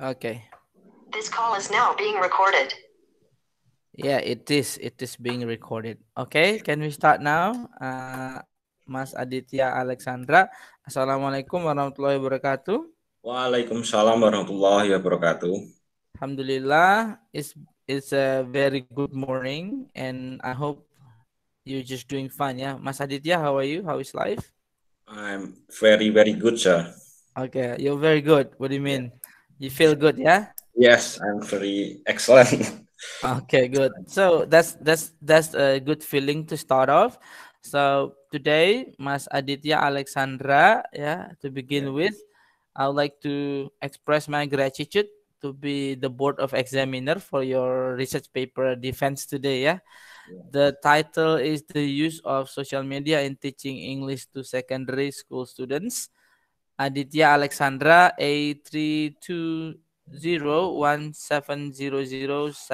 Okay. This call is now being recorded. Yeah, it is. It is being recorded. Okay, can we start now? Mas Aditya Alexandra. Assalamualaikum warahmatullahi wabarakatuh. Waalaikumsalam warahmatullahi wabarakatuh. Alhamdulillah, it's a very good morning, and I hope you're just doing fine. Yeah, Mas Aditya, how are you? How is life? I'm very, very good, sir. Okay, you're very good. What do you Yeah. mean? You feel good, yeah? Yes, I'm very excellent. Okay, good. So that's a good feeling to start off. So today, Mas Aditya Alexandra, yeah, to Yeah. begin with, I would like to express my gratitude to be the board of examiner for your research paper defense today. Yeah, Yeah. the title is the use of social media in teaching English to secondary school students. Aditya Alexandra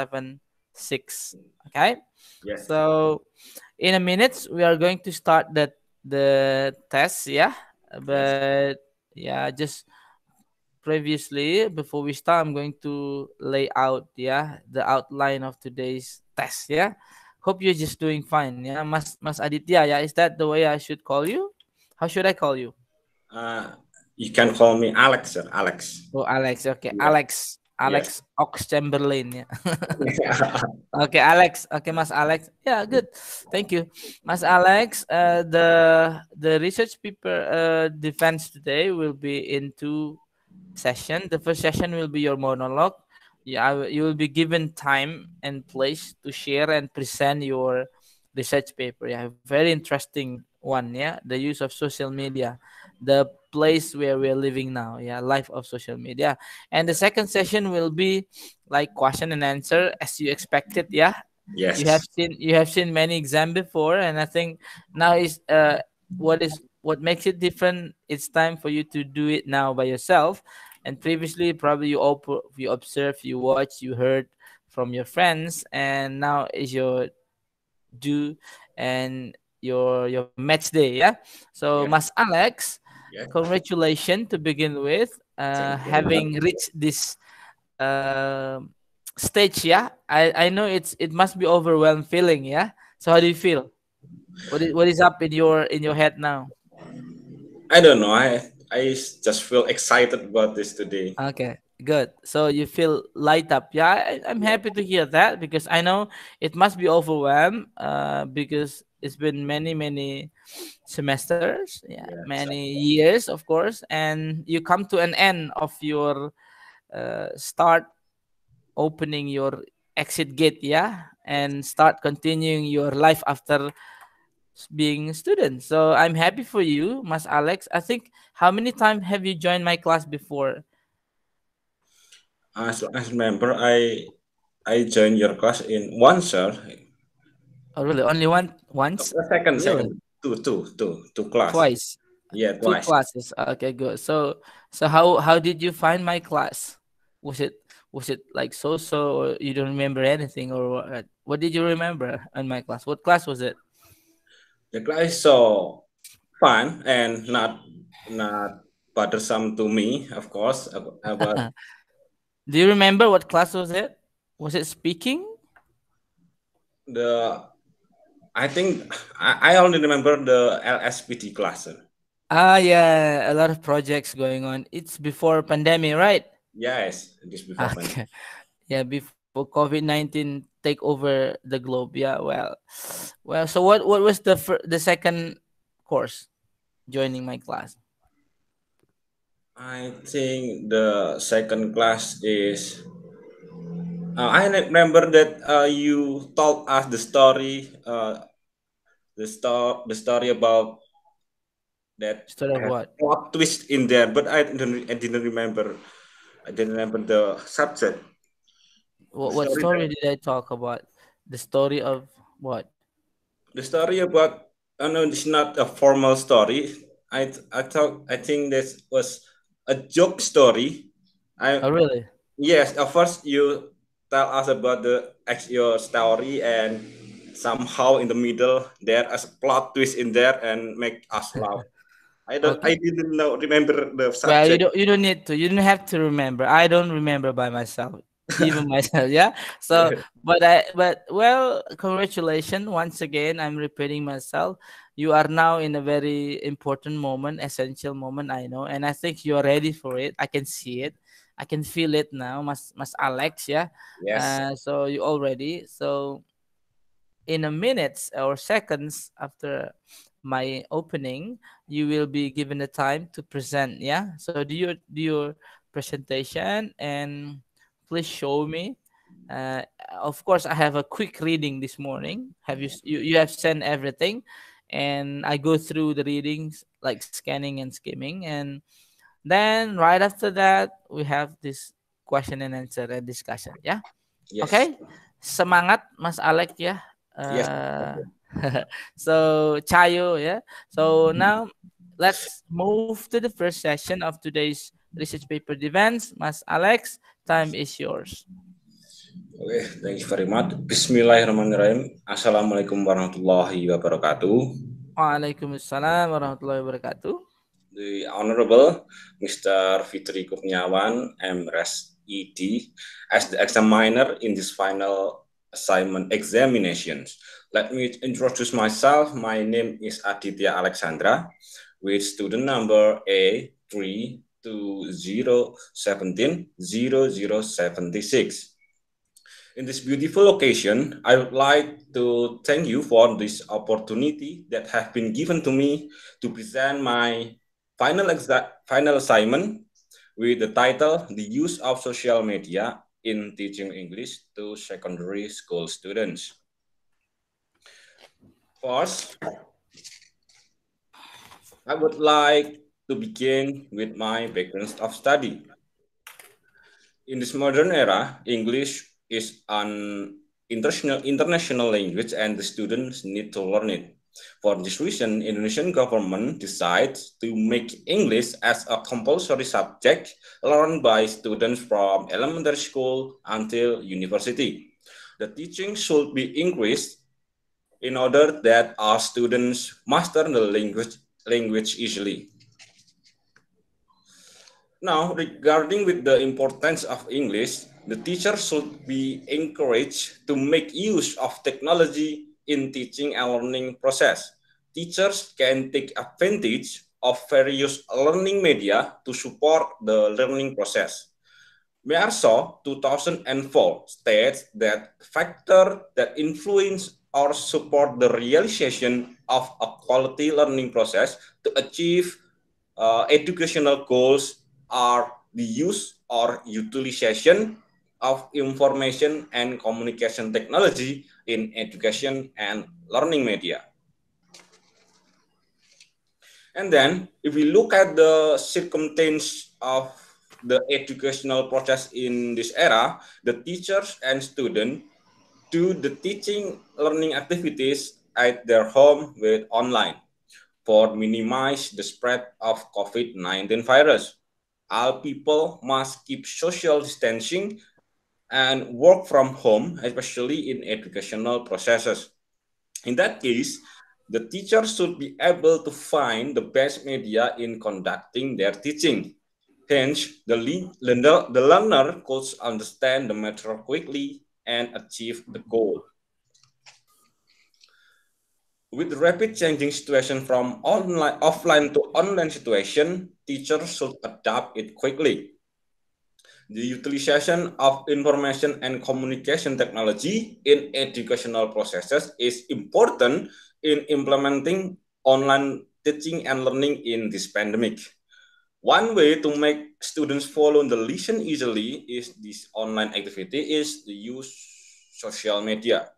A320170076. Okay. Yes. So in a minute we are going to start the test, yeah. Yes. But yeah, just previously before we start, I'm going to lay out, yeah, the outline of today's test, yeah. Hope you're just doing fine, yeah. Mas Aditya, yeah, is that the way I should call you? How should I call you? Uh, you can call me Alex, sir. Alex. Oh, Alex. Okay, Yeah. Alex. Yes. Alex Ox Chamberlain. Yeah. Okay, Alex. Okay, Mas Alex. Yeah, good. Thank you, Mas Alex. The research paper defense today will be in two session. The first session will be your monologue. Yeah, you will be given time and place to share and present your research paper. Yeah, very interesting one. Yeah, the use of social media, the place where we're living now. Yeah, life of social media. And the second session will be like question and answer as you expected. Yeah, Yes. you have seen many exam before, and I think now is what makes it different. It's time for you to do it now by yourself. And previously probably you observe, you watch, you heard from your friends, and now is your due and your match day, yeah. So Yeah. Mas Alex, Yeah. congratulations to begin with, Thank you very much. having reached this uh, stage, yeah. I know it must be overwhelmed feeling, yeah. So how do you feel? What is up in your head now? I don't know. I just feel excited about this today. Okay, good. So you feel light up. Yeah, I'm Yeah. happy to hear that because I know it must be overwhelmed because it's been many semesters, yeah, Yeah. many years, of course, and you come to an end of your start opening your exit gate, yeah, Yes. and start continuing your life after being a student. So I'm happy for you, Mas Alex. I think how many times have you joined my class before? As remember, I joined your class in one, sir. Oh, really? Only one once? Second, Really? second, two class. Twice? Yeah, Two twice. classes. Okay, good. So how did you find my class? Was it was it like so or you don't remember anything or what? What did you remember in my class? What class was it? The class is so fun and not bothersome to me, of course. But Do you remember what class was it? Was it speaking? the I think I only remember the LSPT class. Sir. Ah, yeah, a lot of projects going on. It's before pandemic, right? Yes, this before pandemic. Okay. Yeah, before COVID-19 take over the globe. Yeah, well. So what was the second course joining my class? I think the second class is. I remember that you told us the story about that Instead of had what? plot twist in there, but I didn't remember. I didn't remember the subject. The What story story that did I talk about? The story of what? the story about. Oh no, it's not a formal story. I think this was a joke story. I Oh, really? Yes, at first you tell us about your story, and somehow in the middle there is a plot twist in there and make us laugh. I didn't remember the Well, subject. you don't need to. You don't have to remember. I don't remember by myself, even myself. Yeah. So, but well, congratulations once again. I'm repeating myself. You are now in a very important moment, essential moment. I know, and I think you are ready for it. I can see it. I can feel it now, Mas Alex. Yeah. Yes, So you all ready? So in a minutes or seconds after my opening, you will be given the time to present. Yeah. So do your presentation and please show me. Uh, of course, I have a quick reading this morning. You have sent everything, and I go through the readings like scanning and skimming, and then right after that we have this question and answer and discussion. Yeah. yes, Okay, semangat Mas Alex ya. yes. Uh, so Chayo ya. So now let's move to the first session of today's research paper defense. Mas Alex, time is yours. Okay, thank you very much. Bismillahirrahmanirrahim. Assalamualaikum warahmatullahi wabarakatuh. Waalaikumsalam warahmatullahi wabarakatuh. The Honorable Mr. Fitri Kurniawan, MRes ED, as the examiner in this final assignment examinations. Let me introduce myself. My name is Aditya Alexandra, with student number A3201700076. In this beautiful occasion, I would like to thank you for this opportunity that has been given to me to present my final assignment with the title The Use of Social Media in Teaching English to Secondary School Students. First, I would like to begin with my background of study. In this modern era, English is an international language and the students need to learn it. For this reason, Indonesian government decides to make English as a compulsory subject learned by students from elementary school until university. The teaching should be increased in order that our students master the language easily. Now, regarding with the importance of English, the teacher should be encouraged to make use of technology in teaching and learning process. Teachers can take advantage of various learning media to support the learning process. Mearso 2004 states that factors that influence or support the realization of a quality learning process to achieve educational goals are the use or utilization of information and communication technology in education and learning media. And then, if we look at the circumstance of the educational process in this era, the teachers and students do the teaching learning activities at their home with online for minimize the spread of COVID-19 virus. All people must keep social distancing and work from home, especially in educational processes. In that case, the teacher should be able to find the best media in conducting their teaching. Hence, the learner could understand the matter quickly and achieve the goal. With the rapid changing situation from offline to online situation, teachers should adapt it quickly. The utilization of information and communication technology in educational processes is important in implementing online teaching and learning in this pandemic. One way to make students follow the lesson easily is this online activity is the use social media.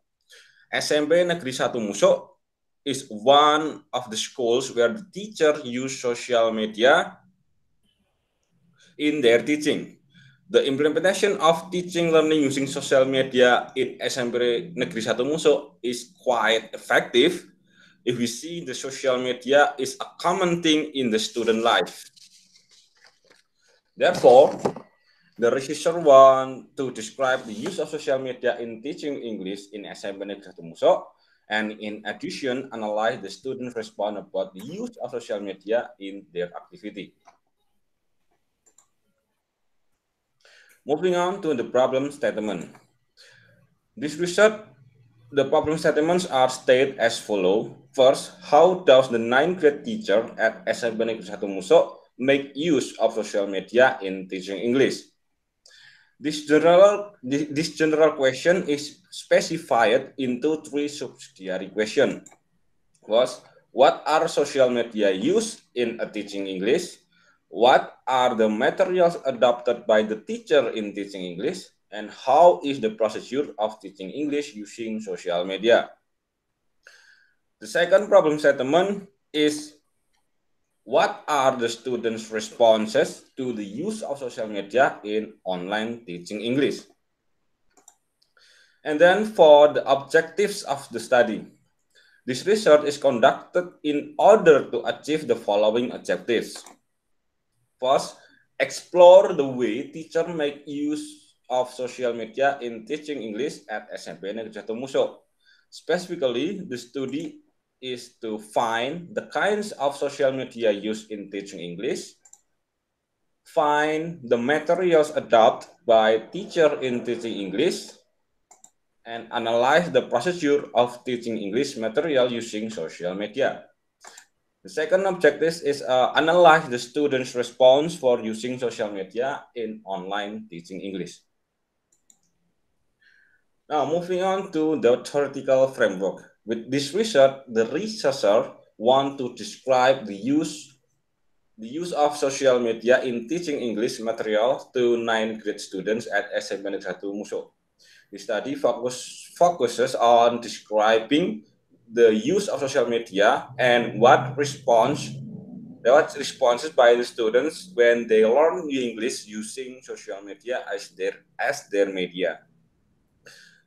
SMP Negeri 1 Muso is one of the schools where the teacher use social media in their teaching. The implementation of teaching learning using social media in SMP Negeri 1 Muso is quite effective if we see the social media is a common thing in the student life. Therefore, the researcher want to describe the use of social media in teaching English in SMP Negeri 1 Muso. and in addition, analyze the students' response about the use of social media in their activity. Moving on to the problem statement. This research, the problem statements are stated as follows. First, how does the 9th grade teacher at SMP Negeri 1 Muso make use of social media in teaching English? This general question is specified into three subsidiary questions. Was what are social media used in teaching English? What are the materials adopted by the teacher in teaching English? And how is the procedure of teaching English using social media? The second problem statement is what are the students' responses to the use of social media in online teaching English? And then for the objectives of the study. This research is conducted in order to achieve the following objectives. First, explore the way teachers make use of social media in teaching English at SMP Negeri 1 Muso. Specifically, the study is to find the kinds of social media used in teaching English, find the materials adopted by teachers in teaching English, and analyze the procedure of teaching English material using social media. The second objective is analyze the students' response for using social media in online teaching English. Now, moving on to the theoretical framework. With this research, the researcher want to describe the use of social media in teaching English material to 9th grade students at SMP Negeri 1 Muso. The study focuses on describing the use of social media and what responses by the students when they learn English using social media as their media.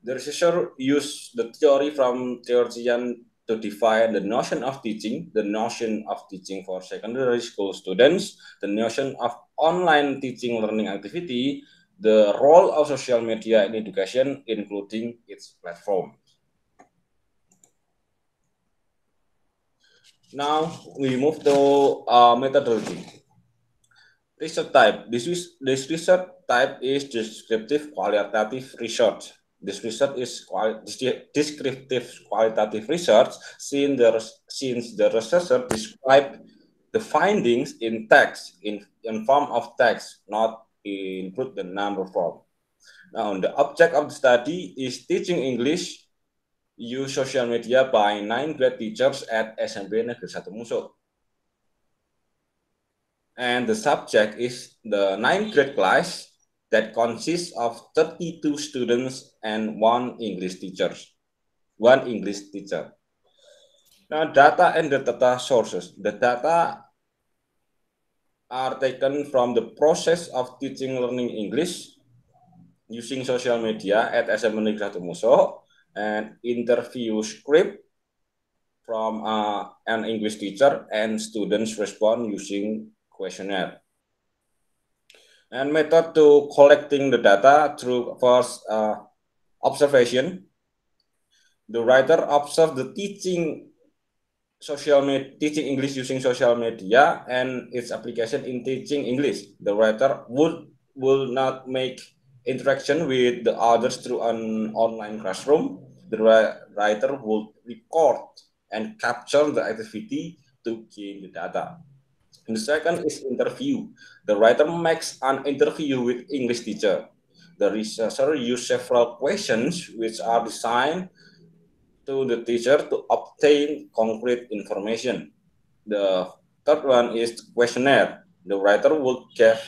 The researcher used the theory from Ujian to define the notion of teaching for secondary school students, the notion of online teaching learning activity, the role of social media in education, including its platform. Now we move to methodology. Research type. This research type is descriptive qualitative research. This research is descriptive qualitative research since the researcher described the findings in text, in form of text, not include the number form. Now, the object of the study is teaching English use social media by 9th grade teachers at SMP Negeri 1 Muso. And the subject is the 9th grade class that consists of 32 students and one English teacher. Now, data and the data sources. The data are taken from the process of teaching learning English using social media at SMP Negeri 1 Muso, and interview script from an English teacher, and students respond using questionnaire. And method to collecting the data through first observation. The writer observed the teaching English using social media and its application in teaching English. The writer will not make interaction with the others through an online classroom. The writer will record and capture the activity to gain the data. And the second is interview. The writer makes an interview with English teacher. The researcher uses several questions which are designed to the teacher to obtain concrete information. The third one is questionnaire. The writer will give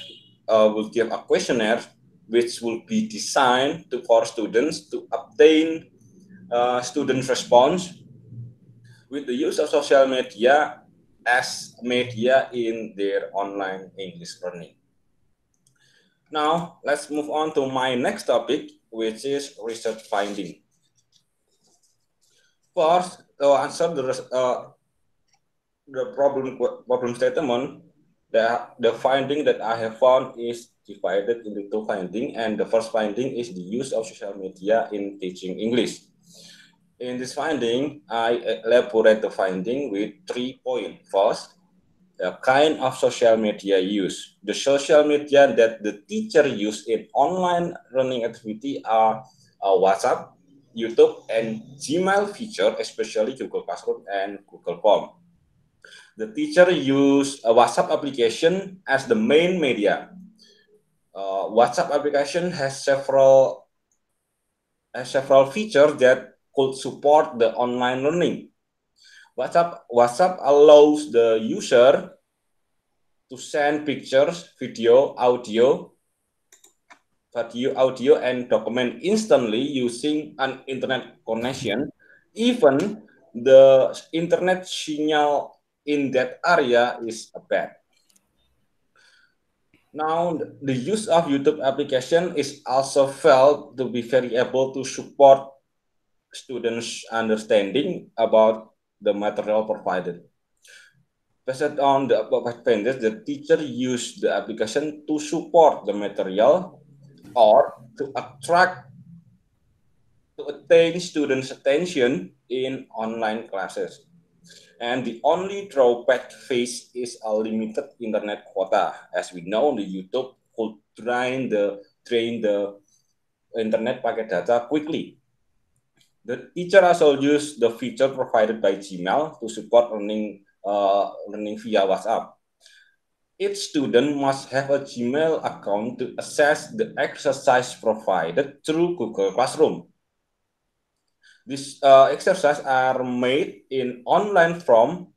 a questionnaire which will be designed for students to obtain student response with the use of social media as media in their online English learning. Now, let's move on to my next topic, which is research finding. First, to answer the problem statement, the finding that I have found is divided into two findings, and the first finding is the use of social media in teaching English. In this finding, I elaborate the finding with 3 points. First, the kind of social media use. The social media that the teacher use in online learning activity are WhatsApp, YouTube, and Gmail feature, especially Google Classroom and Google Form. The teacher use a WhatsApp application as the main media. WhatsApp application has several features that could support the online learning. WhatsApp allows the user to send pictures, audio, and document instantly using an internet connection. Even the internet signal in that area is bad. Now, the use of YouTube application is also felt to be very able to support students' understanding about the material provided. Based on the above advantage, the teacher use the application to support the material or to attain students' attention in online classes. And the only drawback faced is a limited internet quota. As we know, the YouTube could drain the internet packet data quickly. The teacher also use the feature provided by Gmail to support learning via WhatsApp. Each student must have a Gmail account to access the exercise provided through Google Classroom. These exercises are made in online form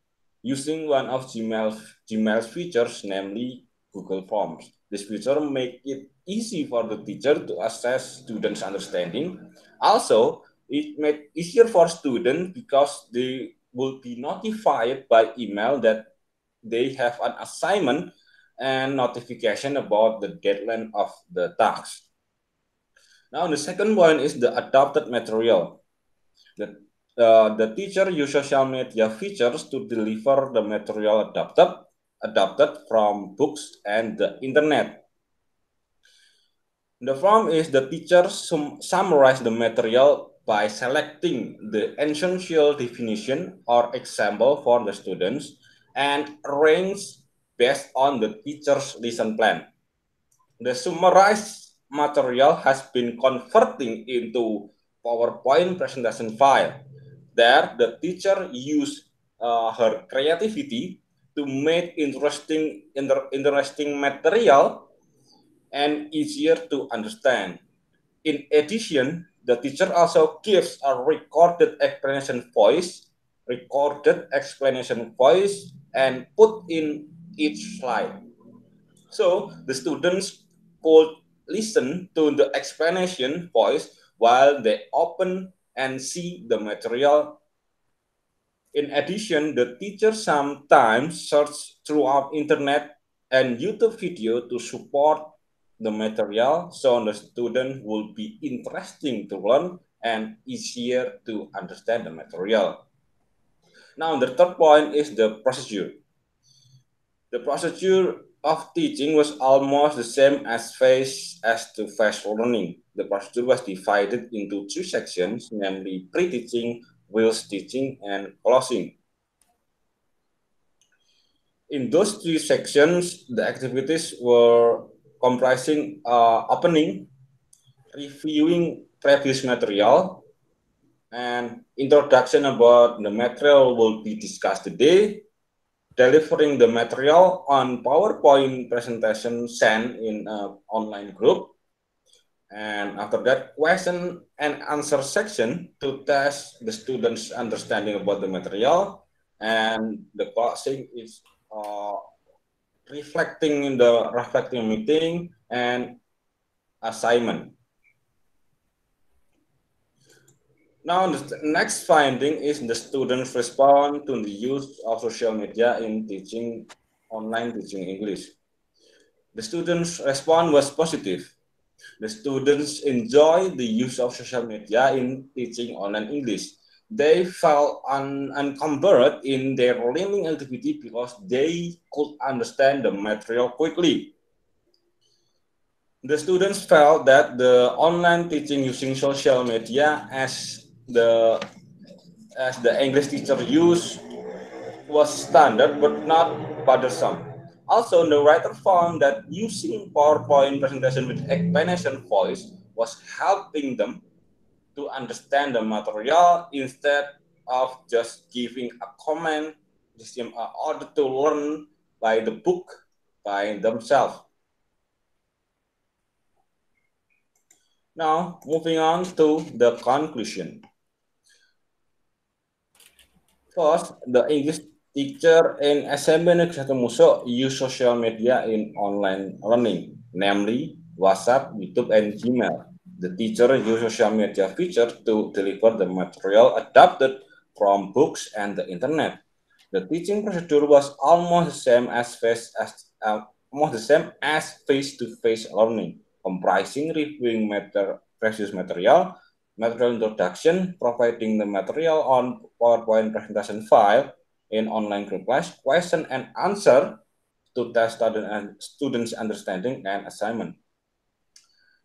using one of Gmail's features, namely Google Forms. This feature make it easy for the teacher to assess students' understanding. Also, it made easier for students because they will be notified by email that they have an assignment and notification about the deadline of the task. Now, the second point is the adopted material. The teacher use social media features to deliver the material adapted from books and the internet. The form is the teacher summarize the material by selecting the essential definition or example for the students and arrange based on the teacher's lesson plan. The summarized material has been converting into PowerPoint presentation file. There, the teacher used her creativity to make interesting material and easier to understand. In addition, the teacher also gives a recorded explanation voice and put in each slide. So the students could listen to the explanation voice while they open and see the material. In addition, the teacher sometimes search throughout internet and YouTube video to support the material so the student will be interesting to learn and easier to understand the material. Now, the third point is the procedure. The procedure of teaching was almost the same as face-to-face learning. The procedure was divided into two sections, namely pre-teaching, whilst teaching, and closing. In those three sections, the activities were comprising opening, reviewing previous material, and introduction about the material will be discussed today, delivering the material on PowerPoint presentation sent in an online group. And after that, question and answer section to test the students' understanding about the material. And the closing is reflecting meeting and assignment. Now, the next finding is the students respond to the use of social media in online teaching English. The students' response was positive. The students enjoy the use of social media in teaching online English. They felt unencumbered in their learning activity because they could understand the material quickly. The students felt that the online teaching using social media as the as the English teacher used was standard but not bothersome. Also, the writer found that using PowerPoint presentation with explanation voice was helping them to understand the material instead of just giving a comment, just in order to learn by the book by themselves. Now, moving on to the conclusion. First, the English teacher in SMP Negeri 1 Muso use social media in online learning, namely WhatsApp, YouTube, and Gmail. The teacher use social media feature to deliver the material adapted from books and the internet. The teaching procedure was almost the same as face-to-face learning, comprising reviewing previous material introduction, providing the material on PowerPoint presentation file in online group class, question and answer to test students' understanding and assignment.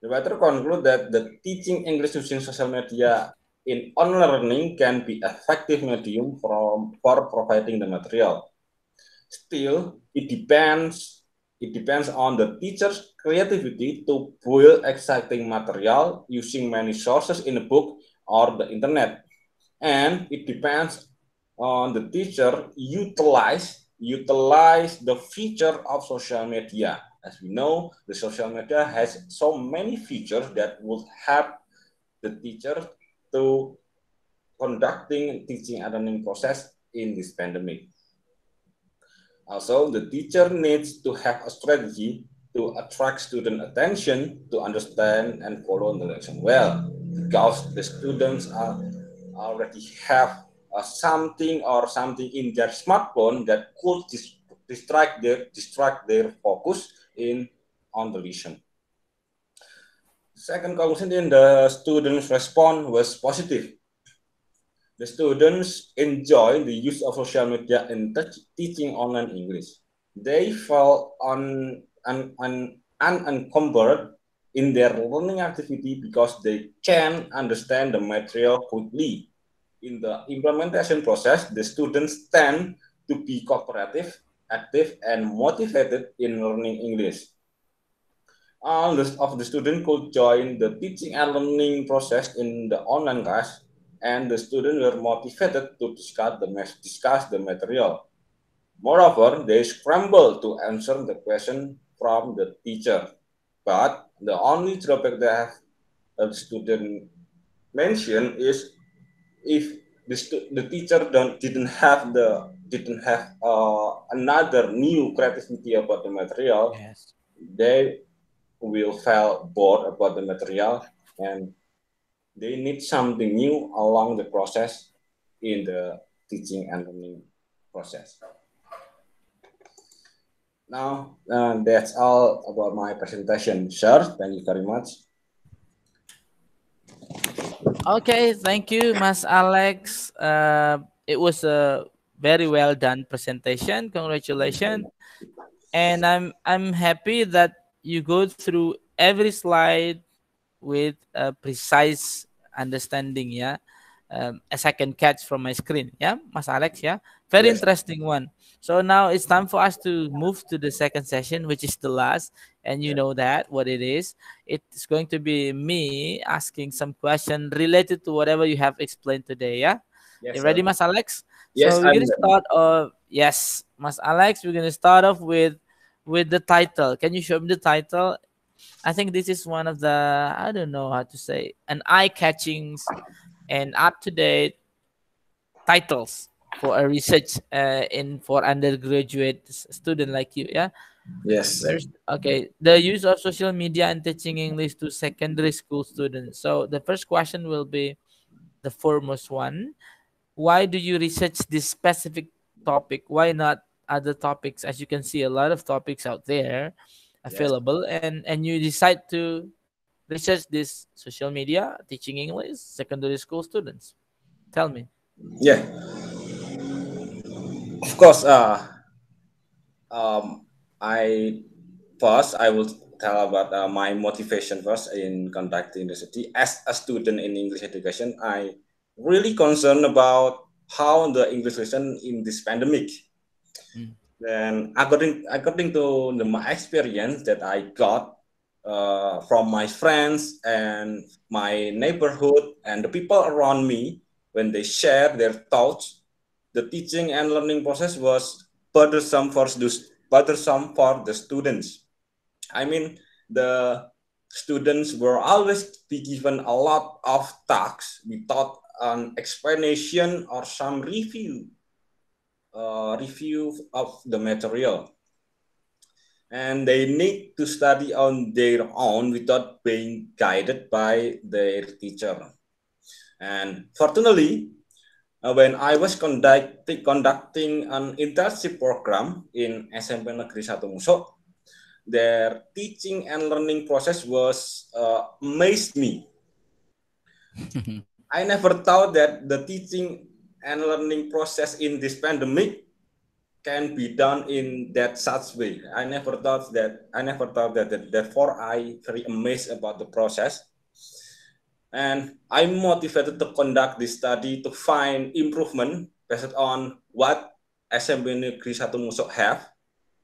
The writer conclude that the teaching English using social media in online learning can be effective medium for providing the material. Still, it depends on the teacher's creativity to build exciting material using many sources in a book or the internet. And it depends on the teacher utilize the feature of social media. As we know, the social media has so many features that would help the teacher to conducting teaching and learning process in this pandemic. Also, the teacher needs to have a strategy to attract student attention to understand and follow the lesson well, because the students already have something in their smartphone that could distract their focus in on the lesson. Second conclusion in the students' response was positive. The students enjoy the use of social media in teaching online English. They felt unencumbered in their learning activity because they can understand the material quickly. In the implementation process, the students tend to be cooperative, active, and motivated in learning English. All of the students could join the teaching and learning process in the online class, and the students were motivated to discuss the material. Moreover, they scrambled to answer the question from the teacher. But the only drawback that the student mentioned is if the teacher didn't have another new creativity about the material, Yes. they will feel bored about the material and they need something new along the process in the teaching and learning process. Now, that's all about my presentation, sir. Thank you very much. Okay, thank you, Mas Alex. It was a very well done presentation. Congratulations. And I'm happy that you go through every slide with a precise understanding, yeah, as I can catch from my screen, yeah, Mas Alex, yeah, very Yes, interesting one. So now it's time for us to move to the second session, which is the last, and you know that what it is. It's going to be me asking some question related to whatever you have explained today, yeah. yes, You ready, sir. Mas Alex? Yes, So we're I'm gonna ready. start off. Yes, Mas Alex, we're gonna start off with the title. Can you show me the title? I think this is one of the, I don't know how to say, an eye-catching and up-to-date titles for a research in for undergraduate student like you. Yeah. Yes, Okay. The use of social media and teaching English to secondary school students. So the first question will be the foremost one. Why do you research this specific topic? Why not other topics? As you can see, a lot of topics out there yes, available, and you decide to research this social media teaching English secondary school students. Tell me. yeah. Of course. Um, I I will tell about my motivation first in conducting the study as a student in English education. really concerned about how the English lesson in this pandemic. Then according to my experience that I got from my friends and my neighborhood and the people around me, when they share their thoughts, the teaching and learning process was bothersome for the students. I mean, the students were always be given a lot of tasks without an explanation or some review of the material, and they need to study on their own without being guided by their teacher. And fortunately, when I was conducting an internship program in SMP Negeri 1 Muso, their teaching and learning process was amazed me. I never thought that the teaching and learning process in this pandemic can be done in that such way. I never thought that. Therefore, I very amazed about the process, and I'm motivated to conduct this study to find improvement based on what SMB Negeri 1 Muso have,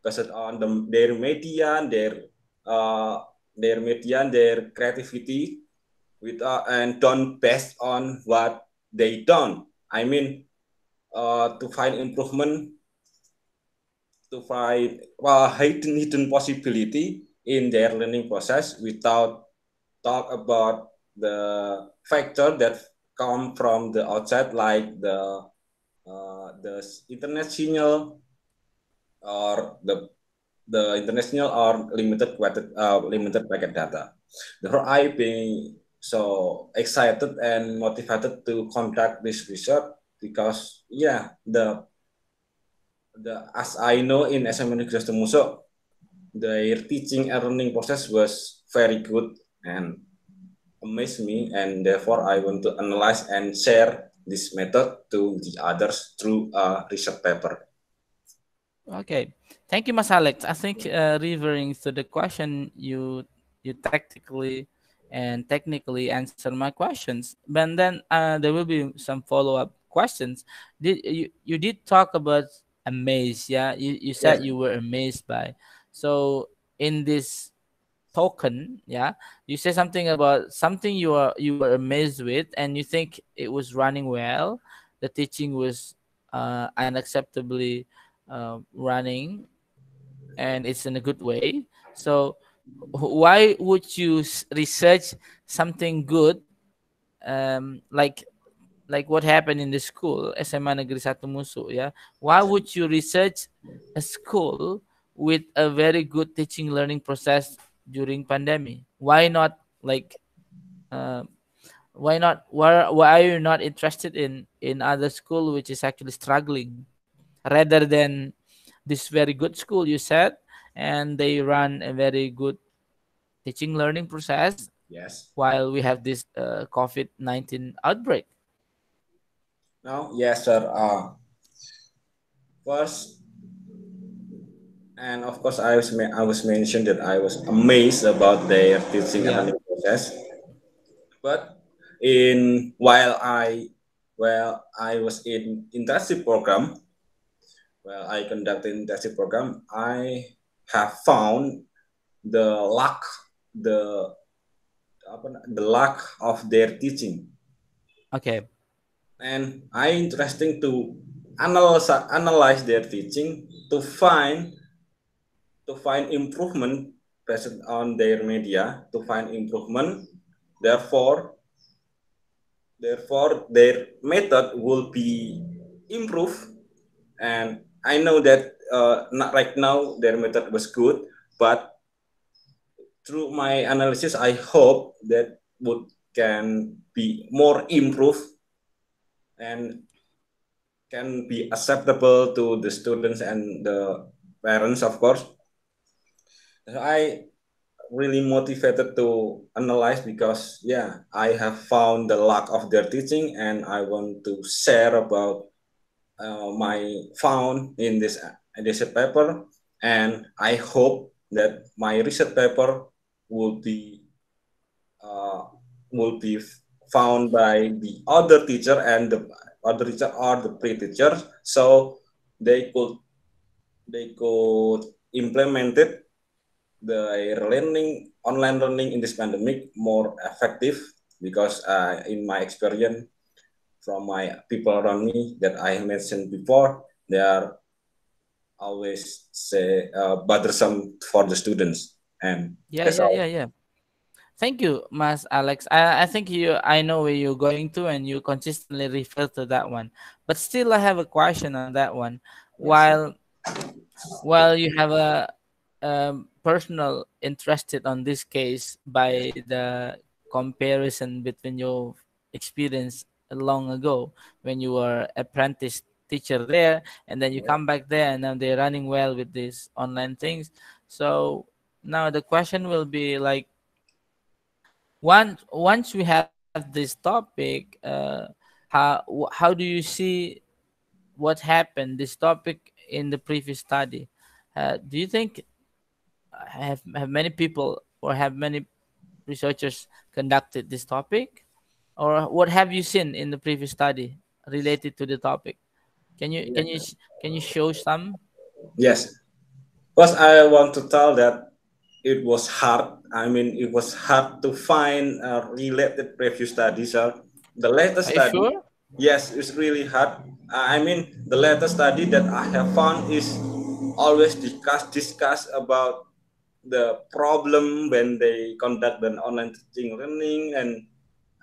based on their media, their creativity, and done based on what they done. I mean, to find improvement, to find hidden possibility in their learning process without talk about the factor that come from the outside, like the internet signal or the international or limited packet data. Therefore, I being so excited and motivated to conduct this research because as I know in SMA Negeri Muso, their teaching and learning process was very good and amazed me, and therefore I want to analyze and share this method to the others through a research paper. Okay, thank you, Mas Alex. I think referring to the question, you tactically and technically answer my questions, but then there will be some follow up questions. Did you did talk about amazed? Yeah, you Yes, said you were amazed by. So in this token, yeah, you say something about something you were amazed with, and you think it was running well. The teaching was unacceptably running, and it's in a good way. So why would you research something good, like what happened in the school SMA Negeri 1 Musu? Yeah, why would you research a school with a very good teaching learning process during pandemic? Why not, like, uh, why are you not interested in other school which is actually struggling, rather than this very good school you said, and they run a very good teaching learning process yes. while we have this COVID-19 outbreak? Now, yes, sir. First, and of course, I was mentioned that I was amazed about their teaching and Yeah. learning process. But in while I was in internship program, while I conducted internship program, I have found the lack the the lack of their teaching, Okay. and I interesting to analyze their teaching to find improvement based on their media, to find improvement. Therefore, their method will be improved. And I know that not right now their method was good, but through my analysis, I hope that would can be more improved and can be acceptable to the students and the parents, of course. So I really motivated to analyze because I have found the lack of their teaching, and I want to share about my found in this research paper, and I hope that my research paper will be uh, will be found by the other teacher and the other teacher or the pre-teacher, so they could implement it the learning online learning in this pandemic more effective because in my experience from my people around me that I mentioned before, they are always say bothersome for the students, and Yeah, that's yeah, all. yeah, yeah. Thank you, Mas Alex. I think I know where you're going to, and you consistently refer to that one. But still, I have a question on that one. Yes, While you have a personal interested on this case yes, by the comparison between your experience long ago when you were apprentice teacher there, and then you yes, come back there, and now they're running well with these online things. So now the question will be like, once we have this topic, how do you see what happened this topic in the previous study? Do you think have many people or have many researchers conducted this topic, or what have you seen in the previous study related to the topic? Can you show some? yes. Because I want to tell that it was hard. I mean, it was hard to find related previous studies. The latest Are you study, sure? yes, it's really hard. I mean, the latest study that I have found is always discuss about the problem when they conduct an online teaching learning, and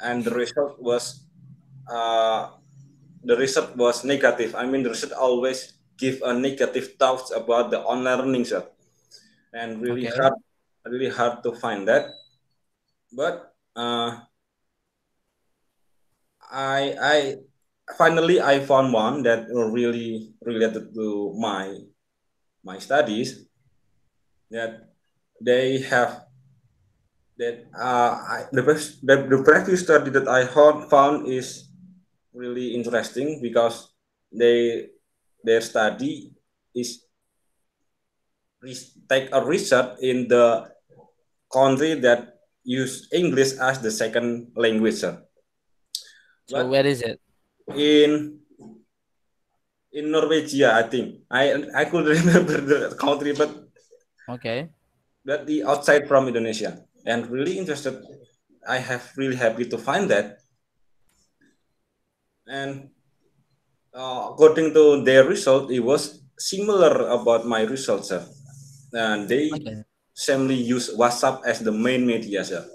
uh, the result was negative. I mean, the result always give a negative thoughts about the online learning, sir, and Okay. really hard to find that. But I finally I found one that really related to my studies, that they have that the previous study that I found is really interesting because they their study is take a research in the country that use English as the second language, sir. So But where is it? in Norwegia, I think I could remember the country, Okay. but the outside from Indonesia, and really interested. I have really happy to find that, and according to their result, it was similar about my results, sir. And they Okay. simply use WhatsApp as the main media, sir.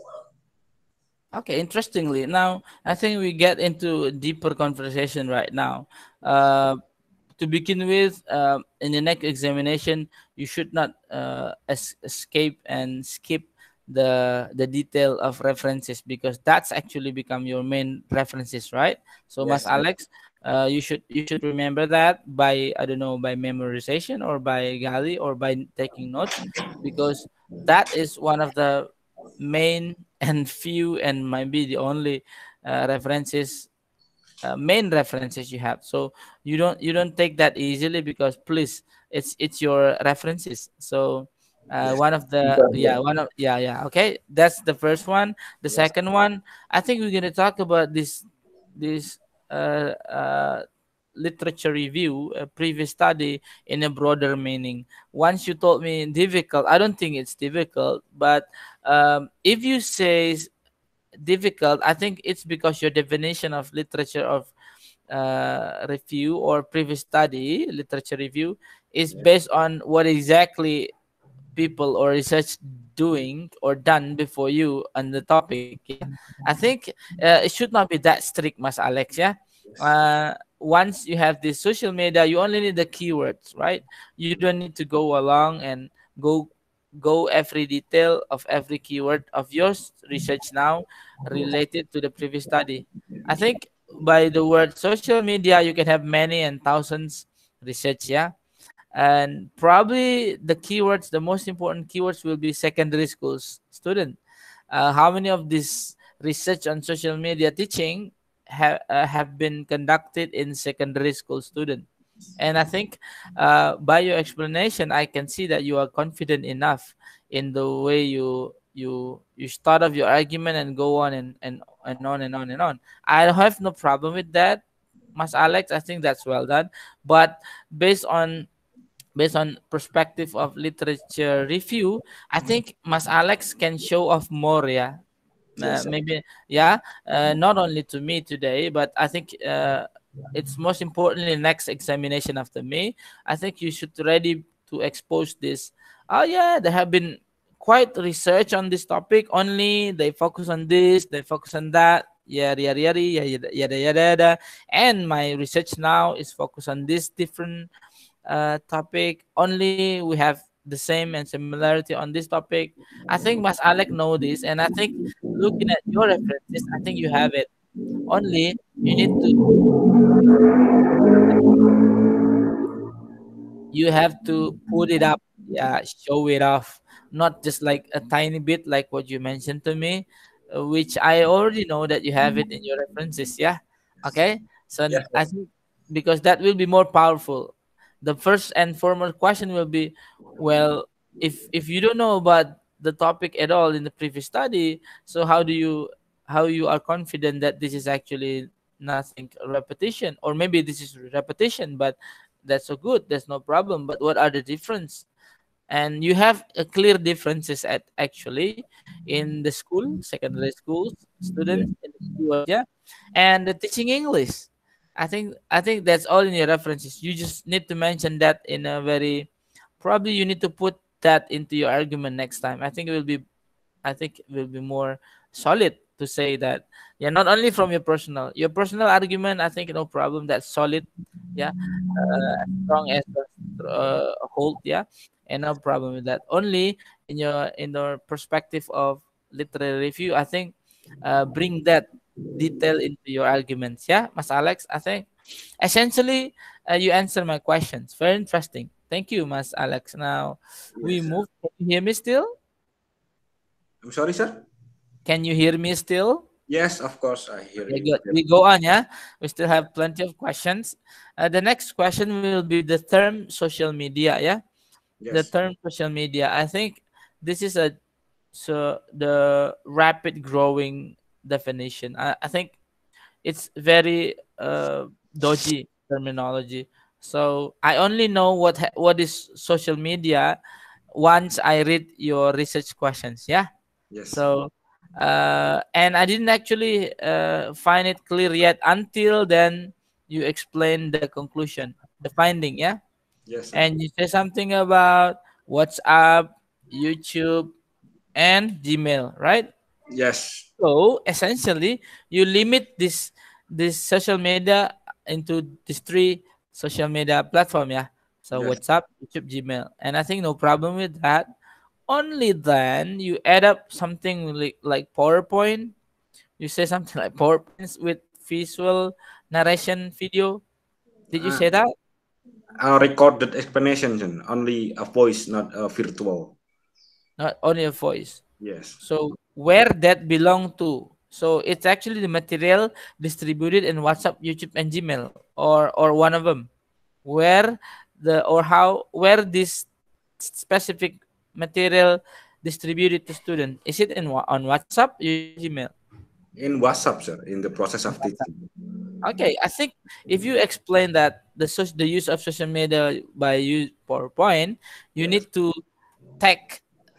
Okay, interestingly, now I think we get into a deeper conversation right now. Uh, to begin with, in the next examination, you should not escape and skip the detail of references, because that's actually become your main references, right? So, Mas Yes, Alex, you should remember that by, I don't know, by memorization or by gali or by taking notes, because that is one of the main and few and might be the only references, main references you have. So you don't take that easily, because please, it's your references. So yes, one of the yeah one of yeah yeah okay, that's the first one. The yes, second one, I think we're going to talk about this uh, uh, literature review, a previous study, in a broader meaning. Once you told me difficult, I don't think it's difficult, but if you say difficult, I think it's because your definition of literature of review or previous study literature review is yes, based on what exactly people or research doing or done before you on the topic. Yeah, I think it should not be that strict, Mas Alex. Yeah, once you have this social media, you only need the keywords, right? You don't need to go along and go every detail of every keyword of yours research now related to the previous study. I think by the word social media, you can have many and thousands research. Yeah, and probably the keywords, the most important keywords, will be secondary schools student. How many of this research on social media teaching have been conducted in secondary school student? And I think by your explanation, I can see that you are confident enough in the way you you start off your argument and go on and on and on and on. I have no problem with that, Mas Alex. I think that's well done. But based on based on perspective of literature review, I think Mas Alex can show off more. Yeah, Yes, sir. maybe. Yeah, not only to me today, but I think it's most importantly next examination after me. I think you should ready to expose this. Oh yeah, there have been quite research on this topic. Only they focus on this, they focus on that. Yada yada yada yada yada yada. Yada. And my research now is focused on this different topic. Only we have the same and similarity on this topic. I think Mas Alec know this, and I think looking at your references, I think you have it. Only you need to you have to put it up, yeah, show it off, not just like a tiny bit like what you mentioned to me, which I already know that you have it in your references. Yeah, okay. So Yes, I sir. think because that will be more powerful. The first and foremost question will be, well, if you don't know about the topic at all in the previous study, so how you are confident that this is actually nothing repetition, or maybe this is repetition, but that's so good, there's no problem, but what are the difference? And you have a clear differences at actually in the school, secondary schools Yeah. students in the school, yeah, and the teaching English. I think that's all in your references. You just need to mention that in a very, probably you need to put that into your argument next time. I think it will be more solid to say that. Yeah, not only from your personal argument. I think no problem. That's solid. Yeah, as strong as a hold. Yeah, and no problem with that. Only in your perspective of literary review, I think bring that detail into your arguments. Yeah, Mas Alex. I think essentially you answer my questions. Very interesting. Thank you, Mas Alex. Now we Yes, sir. move. Can you hear me still? I'm sorry, sir. Can you hear me still? Yes, of course, I hear Okay, you. good. We go on, yeah. We still have plenty of questions. The next question will be the term social media, yeah. The Yes, term social media. I think this is a so the rapid growing definition. I think it's very dodgy terminology. So I only know what is social media once I read your research questions. Yeah. yes, So and I didn't actually find it clear yet until then you explain the conclusion, the finding. Yeah. yes, sir. And you say something about WhatsApp, YouTube, and Gmail, right? Yes, So essentially, you limit this social media into these three social media platform, yeah. So yes, WhatsApp, YouTube, Gmail, and I think no problem with that. Only then you add up something like PowerPoint. You say something like PowerPoints with visual narration video. Did you uh, say that? a recorded explanation, sir. Only a voice, not a virtual. Not only a voice. Yes, So where that belong to? So it's actually the material distributed in WhatsApp, YouTube, and Gmail, or one of them. Where the or how where this specific material distributed to student? Is it on WhatsApp, YouTube, Gmail? in WhatsApp, sir, in the process of teaching. Okay, I think if you explain that the use of social media by use PowerPoint, you Yes, need to tag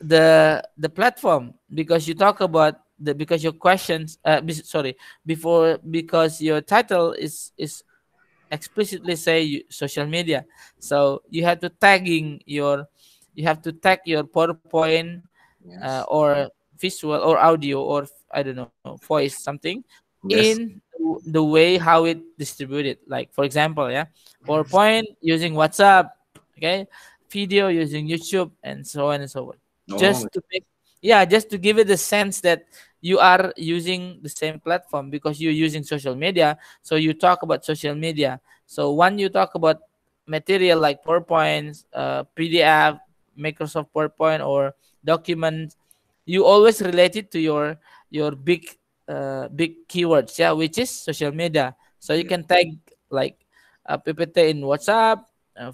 the platform, because you talk about the because your questions sorry, before, because your title is explicitly say social media, so you have to tag your PowerPoint yes, or visual or audio or I don't know voice something yes, in the way how it distributed. Like for example, yeah, PowerPoint using WhatsApp, okay, video using YouTube, and so on and so on. oh, Just to make yeah, just to give it the sense that you are using the same platform because you're using social media. So you talk about social media. So when you talk about material like PowerPoint, PDF, Microsoft PowerPoint, or documents, you always relate it to your big keywords, yeah, which is social media. So you yes, can tag like PPT in WhatsApp,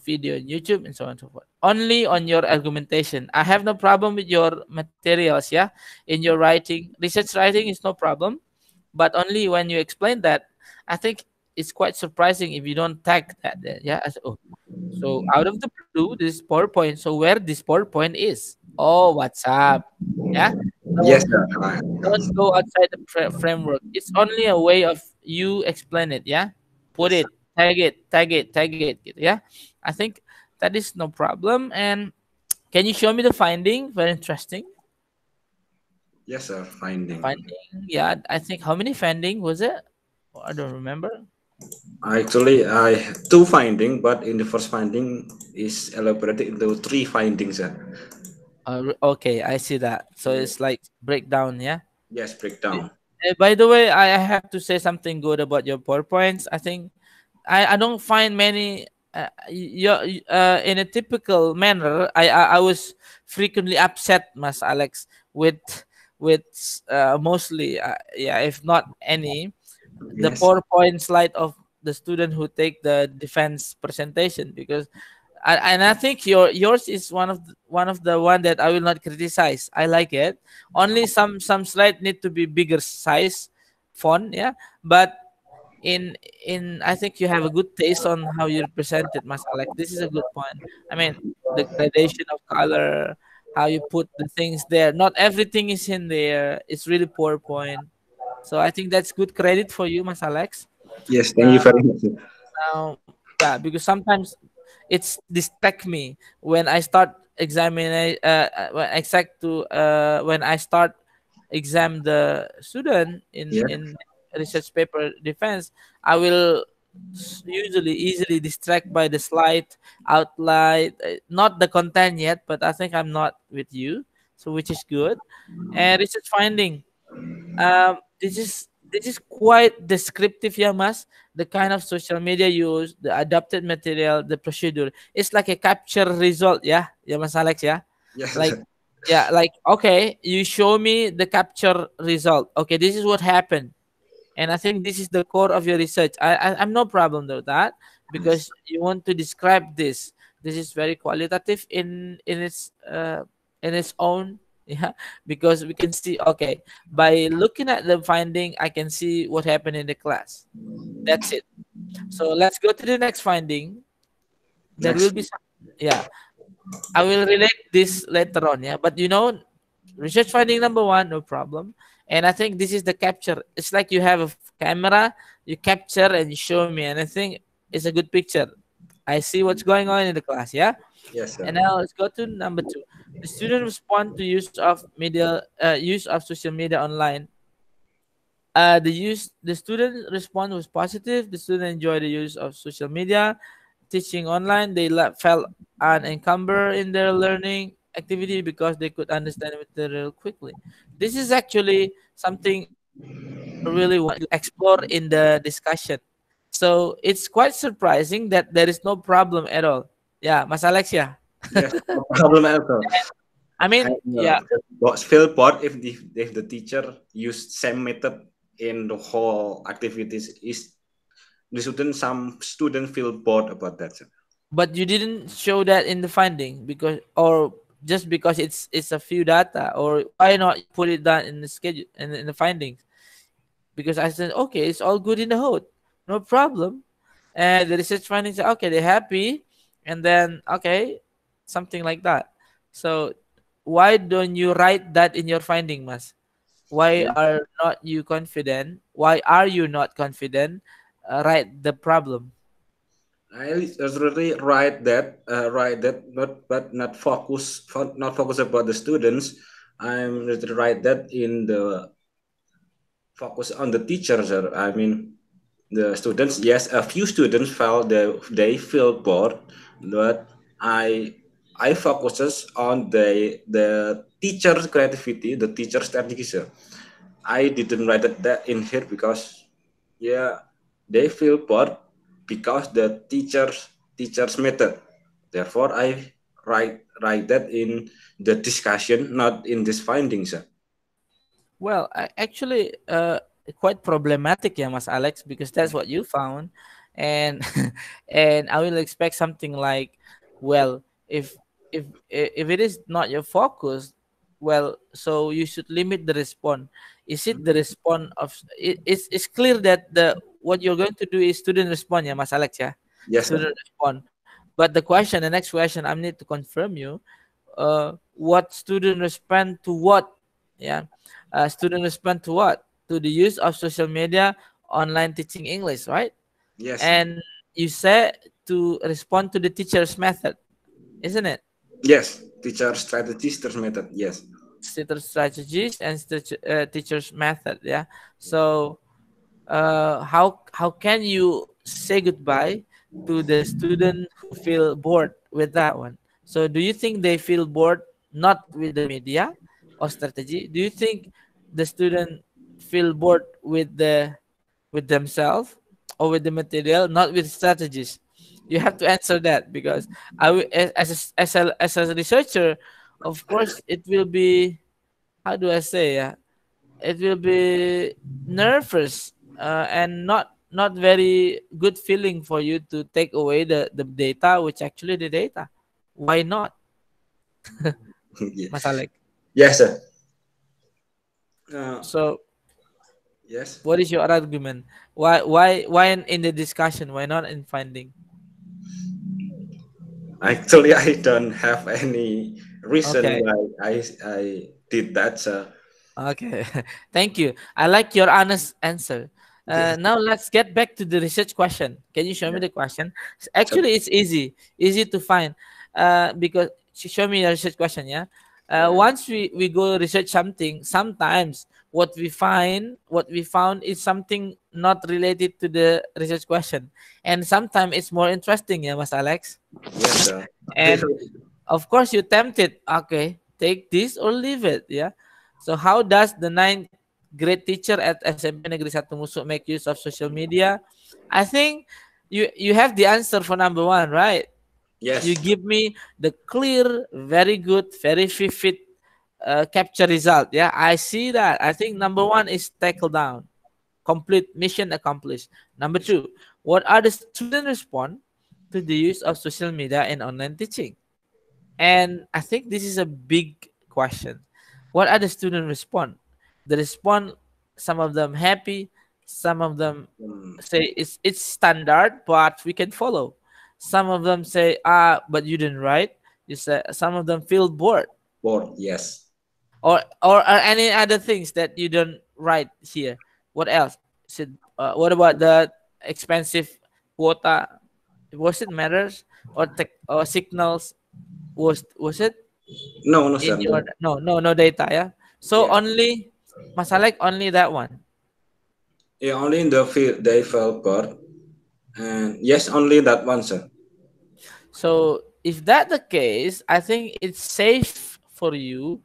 video on YouTube and so on and so forth. Only on your argumentation. I have no problem with your materials, yeah. In your writing, research writing is no problem, but only when you explain that, I think it's quite surprising if you don't tag that. Yeah. Oh, so out of the blue, this PowerPoint. So where this PowerPoint is? Oh, what's up? Yeah. So Yes, sir. don't go outside the framework. It's only a way of you explain it. Yeah. Put Yes, sir. it, tag it, tag it, tag it. Gitu, yeah. I think that is no problem. And can you show me the finding? Very interesting. Yes, sir. Finding. Finding. Yeah. I think how many finding was it? Oh, I don't remember. Actually, I had two finding, but in the first finding is elaborated into three findings, sir. Okay, I see that. So it's like breakdown, yeah. Yes, breakdown. By the way, I have to say something good about your PowerPoints. I think I don't find many. In a typical manner, I was frequently upset, Mas Alex, with mostly yeah, if not any, the Yes. PowerPoint slide of the student who take the defense presentation, because and I think yours is one of the one that I will not criticize. I like it. Only some slide need to be bigger size font, yeah. But in I think you have a good taste on how you present it, Mas Alex. This is a good point. I mean, the gradation of color, how you put the things there. Not everything is in there. It's really PowerPoint. So I think that's good credit for you, Mas Alex. Yes, thank you very much, sir. Now, yeah, because sometimes it's distract me when I start examining when I start exam the student Yeah. in research paper defense. I will usually easily distract by the slide outline, not the content yet, but I think I'm not with you, so which is good. And research finding, this is quite descriptive, yeah, Mas. The kind of social media use, the adapted material, the procedure. It's like a capture result, yeah, yeah, Mas Alex, yeah. Yes, Like, sir. yeah, like okay, you show me the capture result. Okay, this is what happened, and I think this is the core of your research. I'm no problem with that Yes. because you want to describe this. This is very qualitative in its own, yeah. Because we can see, okay, by looking at the finding, I can see what happened in the class. That's it. So let's go to the next finding. There will Next. be some, yeah. I will relate this later on, yeah. But research finding number one, no problem. And I think this is the capture. It's like you have a camera, you capture and you show me, and I think it's a good picture. I see what's going on in the class, yeah. Yes, sir. And now let's go to number two. The student respond to use of social media online. The student response was positive. The student enjoyed the use of social media, teaching online. They felt unencumbered in their learning activity because they could understand material quickly. This is actually something I really want to explore in the discussion. So it's quite surprising that there is no problem at all. Yeah, Mas Alex, yeah. Yes, no problem at all. I mean, And yeah, what's feel bored if the teacher used same method in the whole activities is some student feel bored about that, sir. but you didn't show that in the finding because, or just because it's a few data, or why not put it down in the schedule in the findings? Because I said, okay, it's all good in the hood, no problem. And the research findings, okay, they're happy, and then okay, something like that. So why don't you write that in your finding, Mas? Why Yeah. are not you confident? Why are you not confident? Write the problem. I really write that, not focus, not focus about the students. I'm really write that in the focus on the teachers, sir. I mean, the students. Yes, a few students felt they feel bored, but I focuses on the teacher's creativity, the teacher's strategy, sir. I didn't write that in here because yeah, they feel bored because the teacher's method. Therefore, I write that in the discussion, not in this findings, sir. Well, actually, quite problematic, yeah, Mas Alex, because that's what you found. and and I will expect something like, well, if it is not your focus, well, so you should limit the response. Is it the response of it's clear that the what you're going to do is student respond, yeah, Mas Alex, yeah, Yes, sir. student respond. But the next question, I need to confirm you, what student respond to what, yeah, student respond to what, to the use of social media online teaching English, right? Yes, sir. And you said to respond to the teacher's method, isn't it? Yes. Teacher strategies, teacher method. Yes. Teacher strategies and teacher's method, yeah. So how can you say goodbye to the student who feel bored with that one? So do you think they feel bored not with the media or strategy? Do you think the student feel bored with themselves or with the material, not with strategies? You have to answer that, because as a researcher, of course it will be, how do I say, it will be nervous, and not very good feeling for you to take away the data, which actually the data. Why not, Yeah. Mas Alec? Yes, sir. Uh, So yes. what is your argument? Why in the discussion? Why not in finding? Actually, I don't have any reason Okay. why I did that, sir. Okay, thank you. I like your honest answer. Yes. Now let's get back to the research question. Can you show me Yes. the question? So, Actually, it's easy to find. Because show me the research question. Yeah. yeah. Once we go research something, sometimes what we found is something not related to the research question, and sometimes it's more interesting. Yeah, Mas Alex. Yes, sir. And of course, you tempted. Okay, take this or leave it. Yeah. So how does the ninth grade teacher at SMP Negeri 1 Musuk make use of social media? I think you have the answer for number one, right? You Yes. give me the clear, very good, very vivid capture result. Yeah, I see that. I think number one is tackle down, complete mission accomplished. Number two, what are the student response to the use of social media in online teaching? And I think this is a big question. What are the student respond? The respond, some of them happy, some of them Um, say it's standard, but we can follow. Some of them say, but you didn't write. You say some of them feel bored, board. Yes. or any other things that you don't write here. What else? What about the expensive quota? Was it matters, or or signals? Was it No, no, in sir. your, No. no data, yeah? So Yes. only Masalek, only that one. Yeah, only in the field they felt bored. And yes, only that one, sir. So if that the case, I think it's safe for you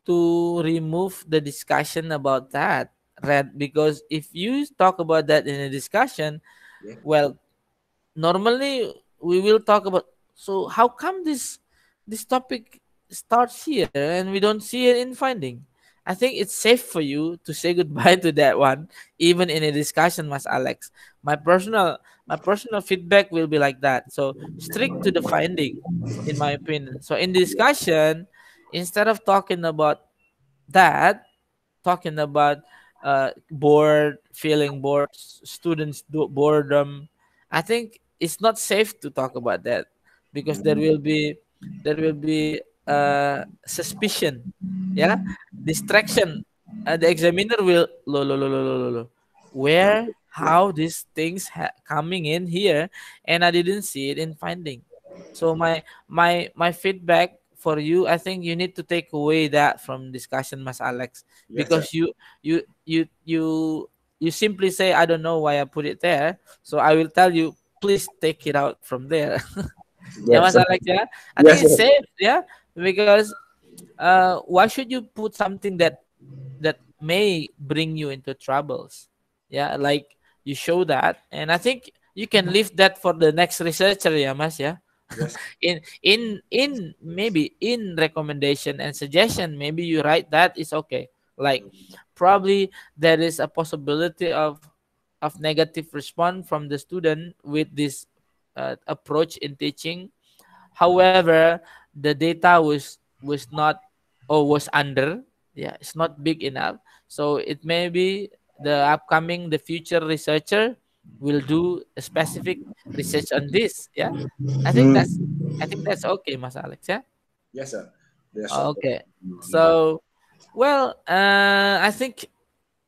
to remove the discussion about that, right? Because if you talk about that in a discussion, Yeah. well, normally we will talk about, so how come this topic starts here and we don't see it in finding? I think it's safe for you to say goodbye to that one, even in a discussion, Mas Alex. My personal feedback will be like that. So strict to the finding, in my opinion. So in the discussion, instead of talking about that, talking about bored, feeling bored, students do boredom. I think it's not safe to talk about that, because there will be suspicion, yeah, distraction. The examiner will lo, where, how these things coming in here, and I didn't see it in finding. So my feedback for you, I think you need to take away that from discussion, Mas Alex, Yes, sir. because you you you you simply say, I don't know why I put it there, so I will tell you, please take it out from there. Yeah, Yes, Mas sir. Alex, yeah, I think Yes, it's sir. safe, yeah, because why should you put something that may bring you into troubles? Yeah, like you show that, and I think you can leave that for the next researcher, yeah, Mas, yeah. Yes. In maybe in recommendation and suggestion, maybe you write that is okay. Like, probably there is a possibility of of negative response from the student with this approach in teaching. However, the data was not, or was under, yeah, it's not big enough. So it may be the future researcher will do a specific research on this. Yeah, I think Hmm. that's I think that's okay, Mas Alex. Yeah. Yes, sir. There's Okay. So, well, I think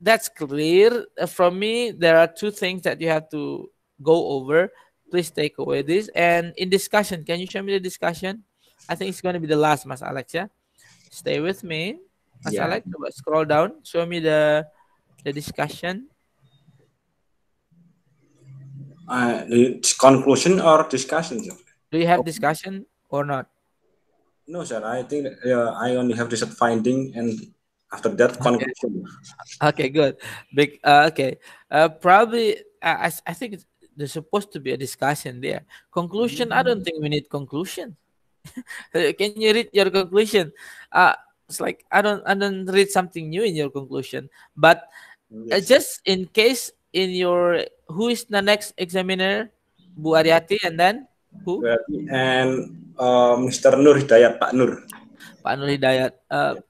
that's clear. From me, there are two things that you have to go over. Please take away this. And in discussion, can you show me the discussion? I think it's going to be the last, Mas Alex. Yeah. Stay with me, Mas yeah. Alex. Coba scroll down. Show me the discussion. It's conclusion or discussion, sir? Do you have discussion or not? No, sir. I think I only have research finding, and after that Okay. conclusion. Okay, good. Big. Okay. Probably. I think there's supposed to be a discussion there. Conclusion. I don't think we need conclusion. Can you read your conclusion? It's like I don't read something new in your conclusion. But Yes. just in case in your, who is the next examiner? Bu Ariati, and then who? And Mr. Nur Hidayat, Pak Nur. Pak Nur Hidayat.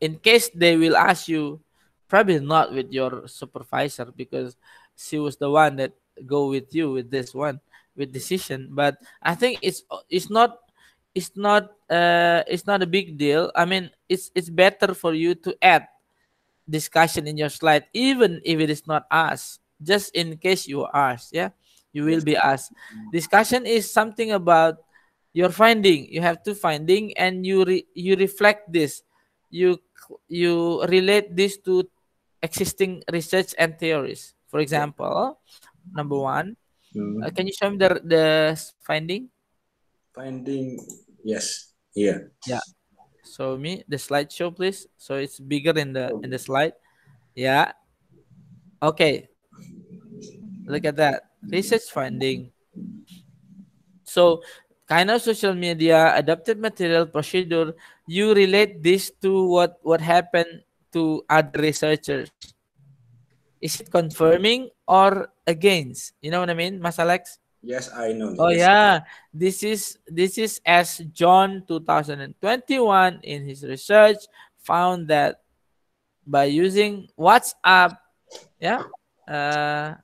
In case they will ask you, probably not with your supervisor because she was the one that go with you with this one with decision. But I think it's not a big deal. I mean, it's better for you to add discussion in your slide, even if it is not asked. Just in case you are asked, yeah, you will Yes. be asked. Discussion is something about your finding. You have to finding, and you reflect this. You relate this to existing research and theories. For example, number one, Hmm. can you show me the finding? Finding, yes. Here. Yeah. Show me the slideshow, please. So it's bigger in the slide. Yeah. Okay. Look at that. Research finding. So kind of social media, adapted material, procedure, you relate this to what happened to other researchers. Is it confirming or against? You know what I mean, Mas Alex? Yes, I know. Oh Yes. yeah, this is as John 2021 in his research found that by using WhatsApp, yeah, uh,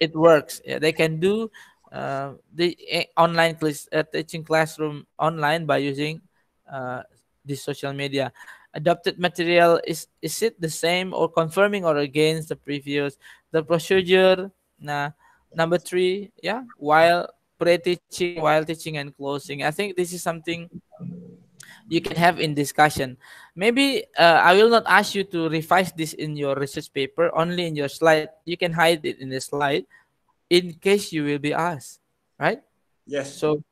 it works. Yeah, they can do the online teaching classroom online by using uh, this social media. Adopted material, is it the same or confirming or against the previous? The procedure, number three, yeah, while pre-teaching, while teaching and closing. I think this is something you can have in discussion. Maybe I will not ask you to revise this in your research paper, only in your slide. You can hide it in the slide in case you will be asked, right? Yes. So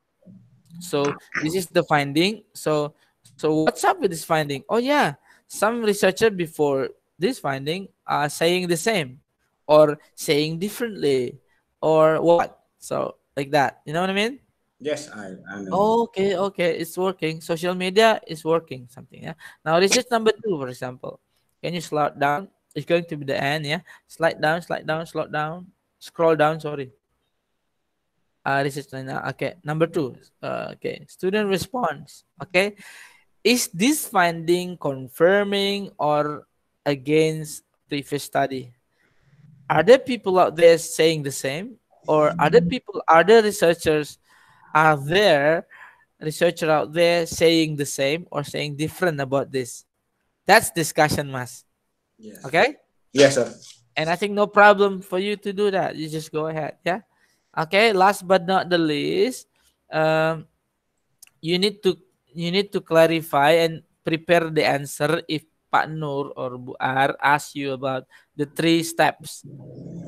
this is the finding. So what's up with this finding? Oh yeah, some researcher before this finding are saying the same or saying differently or what. So like that. You know what I mean? Yes, I know. Okay, okay, it's working. Social media is working, something. Yeah. Now research number two, for example. Can you slow down? It's going to be the end. Yeah. Slide down, slide down, slow down, scroll down. Sorry. Research okay. Number two. Okay. Student response. Okay. Is this finding confirming or against previous study? Are there people out there saying the same, or other researchers, are there researcher out there saying the same or saying different about this? That's discussion, Mas. Yes. Okay? Yes, sir. And I think no problem for you to do that. You just go ahead. Yeah. Okay. Last but not the least, um, you need to clarify and prepare the answer if Pak Nur or Bu Ar ask you about the three steps.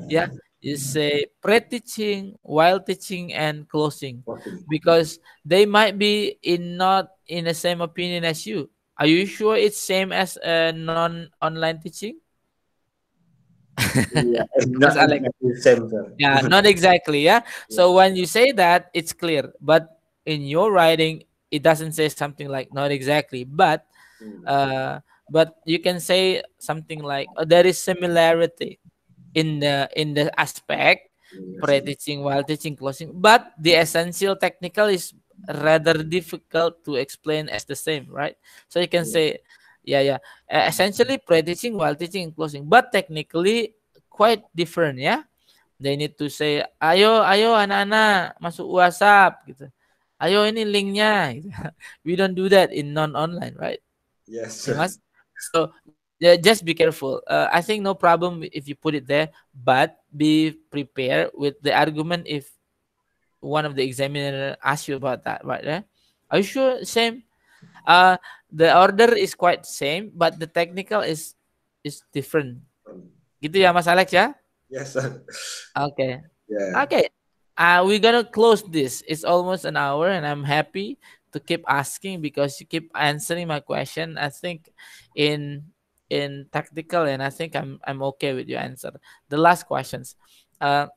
Yeah. You say pre-teaching, while teaching, and closing, Okay. because they might be not in the same opinion as you. Are you sure it's same as non-online teaching? Yeah, it's Mas not Alex. exactly the same, sir. Yeah, not exactly. Yeah. So when you say that, it's clear. But in your writing, it doesn't say something like not exactly. Hmm. But you can say something like there is similarity. in the aspect Yes. pre-teaching, while teaching, closing, but the essential technical is rather difficult to explain as the same, right? So you can Yes. say, yeah, essentially pre-teaching, while teaching, and closing, but technically quite different, yeah. They need to say, ayo anak-anak masuk WhatsApp gitu. Ayo ini linknya gitu. We don't do that in non-online, right? Yes. Yeah, Mas. So yeah, just be careful. I think no problem if you put it there, but be prepared with the argument if one of the examiner asks you about that, right? Yeah? Are you sure? Same. Uh, the order is quite same, but the technical is different. Gitu ya, Mas Alex ya? Yes. Okay. Yeah. Okay. We're gonna close this. It's almost an hour, and I'm happy to keep asking because you keep answering my question. I think in tactical, and I think I'm okay with your answer. The last questions. Uh,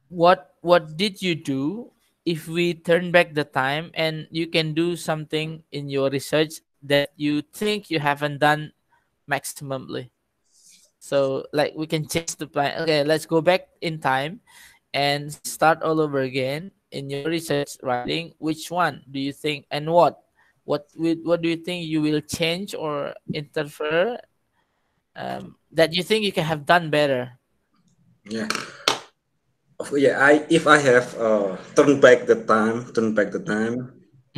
what did you do if we turn back the time and you can do something in your research that you think you haven't done maximally? So like we can change the plan. Okay, let's go back in time and start all over again in your research writing. Which one do you think and what? What do you think you will change or interfere that you think you can have done better? Yeah. Yeah. If I have turn back the time,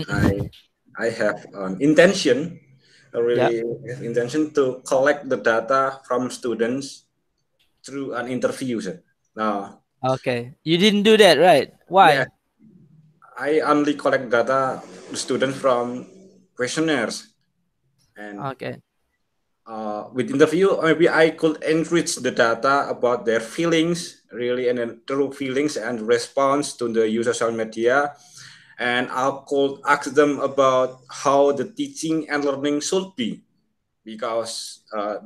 I I have an intention, a Yeah. really have intention to collect the data from students through an interview, sir. Now, Okay. You didn't do that, right? yeah, Why? I only collect data students from questionnaires, and Okay. with interview maybe I could enrich the data about their feelings, really, and then true feelings and response to the use of social media, and I could ask them about how the teaching and learning should be because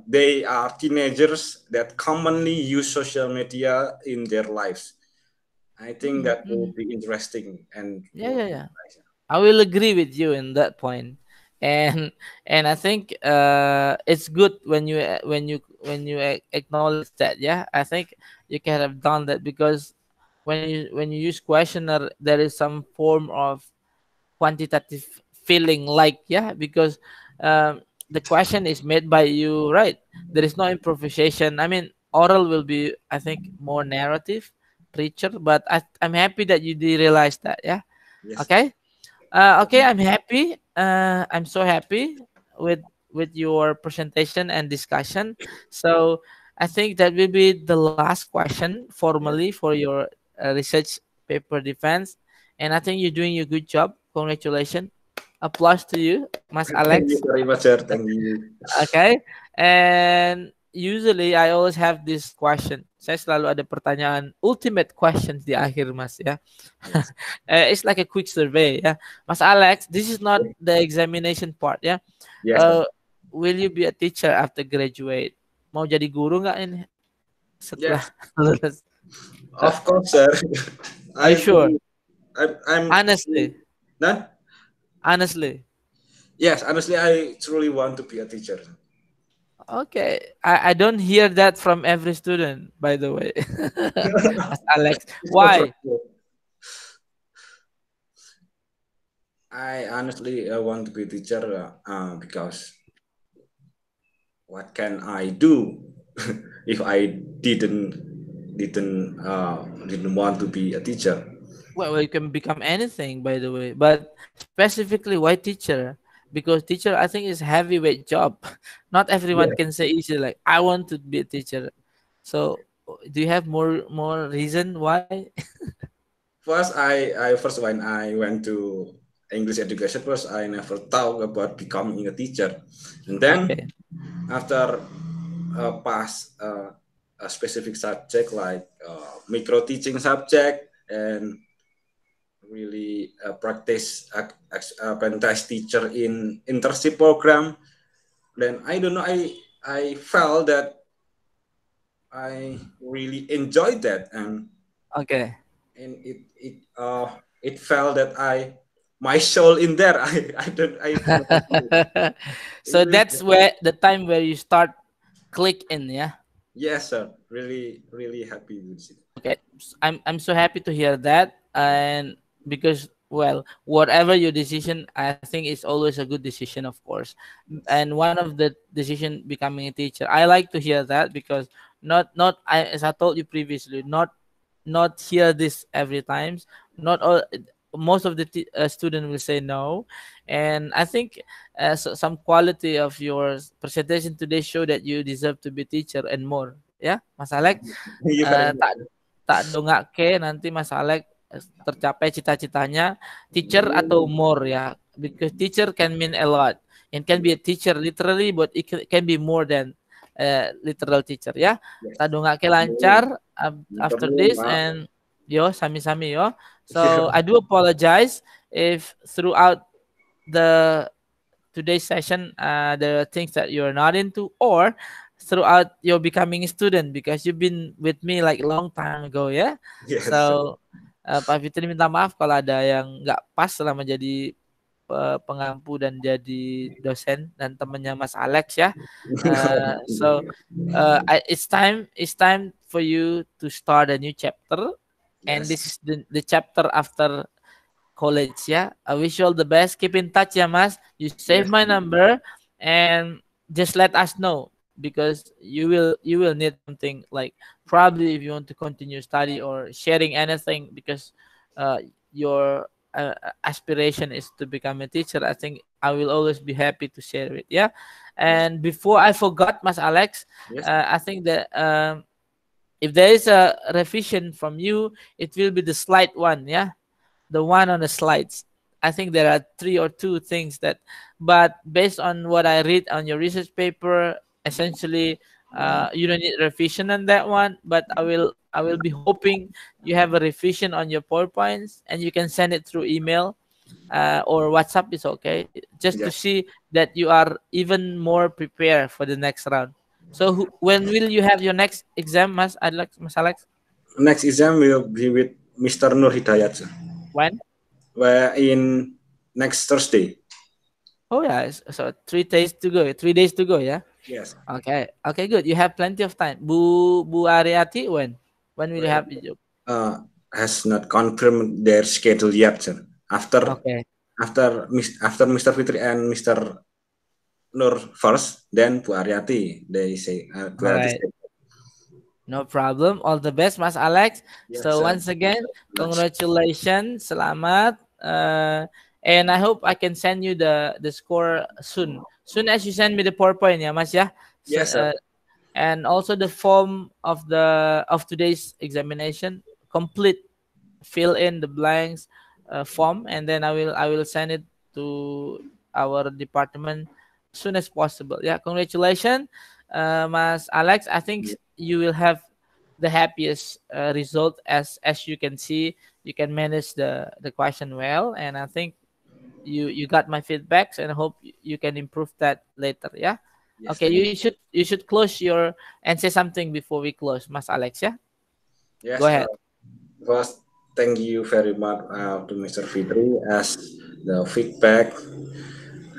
they are teenagers that commonly use social media in their lives. I think that will Mm-hmm. be interesting and Yeah, will yeah, be yeah. nice. I will agree with you in that point, and I think it's good when you acknowledge that. Yeah, I think you can have done that because when you use questionnaire, there is some form of quantitative feeling, like, yeah, because the question is made by you, right? There is no improvisation. I mean, oral will be, I think, more narrative, preacher. But I'm happy that you did realize that. Yeah. Yes. Okay. Okay, I'm happy. I'm so happy with your presentation and discussion. So I think that will be the last question Yes. formally for your research paper defense. And I think you're doing a good job. Congratulations. Applause to you, Mas Thank you Alex. very much, sir. Thank you. Okay. And usually I always have this question. Saya selalu ada pertanyaan ultimate questions di akhir, Mas, ya. Yes. It's like a quick survey, ya. Mas Alex, this is not the examination part, ya. Yes, sir. Uh, will you be a teacher after graduate? Mau jadi guru nggak ini setelah Yes. lulus? Of course, sir. Are you I sure? really, I'm Honestly, nah? honestly. Yes, honestly, I truly want to be a teacher. Okay, I don't hear that from every student, by the way. Mas Alex, It's why? controversial. I honestly want to be a teacher because what can I do if I didn't want to be a teacher? Well, you can become anything, by the way, but specifically, why teacher? Because teacher, I think, is heavyweight job. Not everyone Yeah. can say easily like, I want to be a teacher. So, do you have more reason why? First when I went to English education, first I never thought about becoming a teacher, and then Okay, after pass a specific subject like micro teaching subject and really practice apprentice teacher in internship program, then I don't know, I felt that I really enjoyed that, okay. and it felt that I my soul in there. I never know. It So really, that's where the time where you start click in, yeah. Yes, sir. Really, really happy with it. Okay, I'm so happy to hear that, and because well, whatever your decision, I think it's always a good decision, of course. Yes. And one of the decision becoming a teacher, I like to hear that because not I, as I told you previously, not hear this every times. Not all, most of the student will say no, and I think some quality of your presentation today show that you deserve to be teacher and more. Yeah, Mas Alex. Thank you very much. Tak tak dongake nanti Mas Alex tercapai cita-citanya teacher atau more ya, because teacher can mean a lot and can be a teacher literally, but it can be more than literal teacher ya. Yes. Tak dongake lancar after Interview, this, Mak. and yo sami-sami yo. So I do apologize if throughout the today's session there are things that you're not into, or throughout you're becoming a student because you've been with me like a long time ago ya. Yes, sir. So Pak Fitri minta maaf kalau ada yang nggak pas selama jadi pengampu dan jadi dosen dan temannya Mas Alex ya. It's time for you to start a new chapter, and Yes. this is the chapter after college ya. I wish you all the best. Keep in touch ya Mas. You save Yes. my number and just let us know because you will need something like probably if you want to continue study or sharing anything because uh, your aspiration is to become a teacher. I think I will always be happy to share it. Yeah. Yes. And before I forgot, Mas Alex, Yes. I think that if there is a revision from you, it will be the slide one. Yeah, the one on the slides. I think there are three or two things that, but based on what I read on your research paper, essentially, you don't need revision on that one. But I will be hoping you have a revision on your PowerPoints and you can send it through email or WhatsApp is okay, just to Yes. see that you are even more prepared for the next round. So when will you have your next exam, Mas Alex? Next exam will be with Mr. Nur Hidayat, sir. When? Where in next Thursday. Oh yeah, so 3 days to go. 3 days to go, yeah. Yes. Okay, okay, good. You have plenty of time. Bu Ariati, when will you Where have the job? has not confirmed their schedule yet, sir. Okay, After Mr. Fitri and Mr. Nur first, then Bu Aryati. They say Bu all Aryati right, said, no problem. All the best, Mas Alex. yes, So sir. once again, Much. congratulations, selamat. And I hope I can send you the score soon. Soon as you send me the PowerPoint, yeah, Mas, yeah. So, Yes, sir. and also the form of today's examination, complete, fill in the blanks form, and then I will send it to our department soon as possible. Yeah, congratulations, Mas Alex. I think you will have the happiest result. As you can see, you can manage the question well, and I think you got my feedbacks, and I hope you can improve that later. Yeah. Yes, Okay, thank you. you should close your and say something before we close, Mas Alex. Yeah. Go Yes, ahead. first, thank you very much to Mr. Fitri as the feedback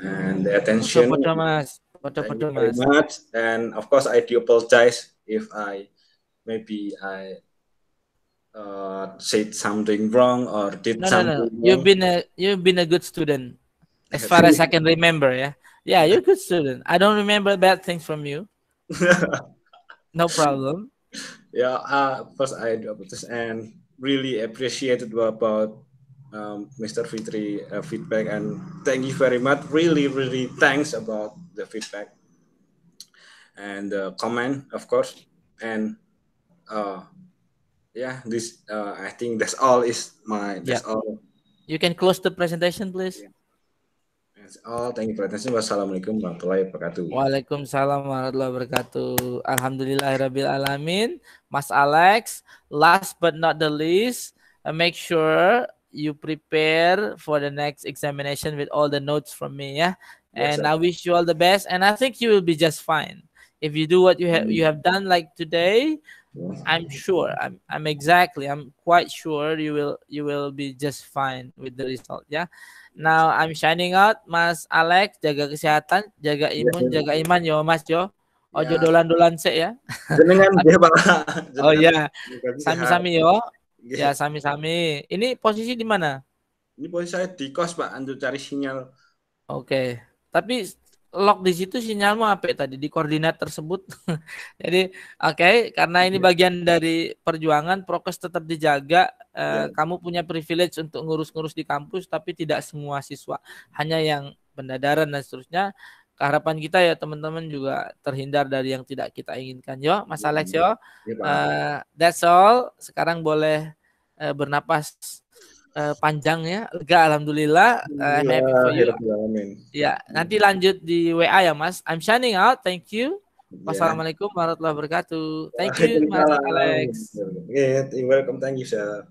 and the attention. Foto-foto Mas. Thank Foto-foto you very Mas. much. And of course, I do apologize if I said something wrong or did No, no, no. something You've wrong. been a good student as far as I can remember. Yeah. Yeah, you're a good student. I don't remember bad things from you. No problem. Yeah, first I do apologize and really appreciated about Mr. Fitri feedback, and thank you very much. Really, really thanks about the feedback and the comment, of course. And uh, yeah, this I think that's all. Yeah. That's all. You can close the presentation, please. Yeah, that's all. Thank you for attention. Wassalamualaikum warahmatullahi wabarakatuh. Waalaikumsalam warahmatullahi wabarakatuh. Alhamdulillahirabbil alamin. Mas Alex, last but not the least, make sure you prepare for the next examination with all the notes from me, yeah. Yes, And sir. I wish you all the best, and I think you will be just fine if you do what you have done like today. Yes. I'm quite sure you will be just fine with the result, yeah. Now I'm shining out, Mas Alex. Jaga kesehatan, jaga Yes, imun, sir. jaga iman yo Mas yo. Ojo dolan-dolan sik ya. Jenengan nggih Pak. Oh iya, Jenengan sehat. sami-sami yo. Nggih. Ya sami-sami. Ini posisi di mana? Ini posisi saya di kos Pak, untuk cari sinyal. Oke. Tapi log di situ sinyalmu apa tadi di koordinat tersebut. Jadi oke, karena ini bagian dari perjuangan, prokes tetap dijaga. Kamu punya privilege untuk ngurus-ngurus di kampus, tapi tidak semua siswa, hanya yang pendadaran dan seterusnya. Harapan kita ya teman-teman juga terhindar dari yang tidak kita inginkan. Yo, Mas Alex yo. That's all. Sekarang boleh bernapas panjang ya, lega alhamdulillah. I'm happy for you. Ya, nanti lanjut di WA ya Mas. I'm signing out. Thank you. Wassalamualaikum warahmatullahi wabarakatuh. Thank you Mas Alex. You're welcome. Thank you sir.